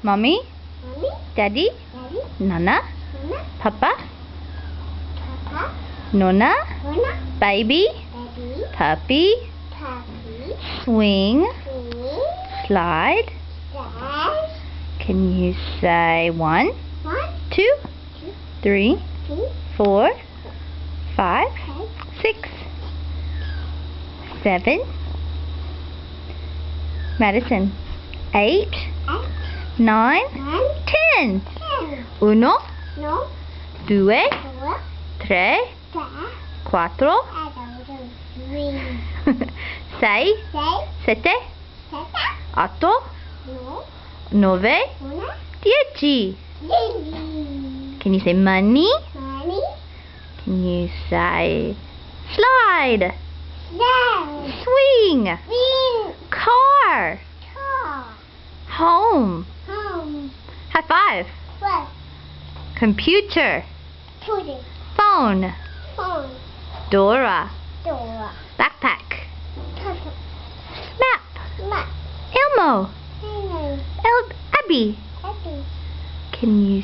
Mommy? Mommy? Daddy? Daddy? Nana? Mama? Papa? Papa? Nona? Nona? Baby? Daddy? Puppy? Puppy? Swing? Swing? Slide? Dash? Can you say 1, 1, 2, 2, 3, 3, 4, 5, 5, 6, 7? Madison. 8, 8, 9, 9, 10. 10. 1, No, 2, 2, 3, 3, 4, 3, 6, 6, 7, 7, 8, no, 9, 1, 10. 10. Can you say money? Money? Can you say slide? Slide. Swing? Swing. Car? Car. Home? Home. High five. What? Computer? Pudding. Phone? Phone. Dora? Door. Backpack? Turtle. Map? Map. Elmo? Hello. Abby? Happy. Can you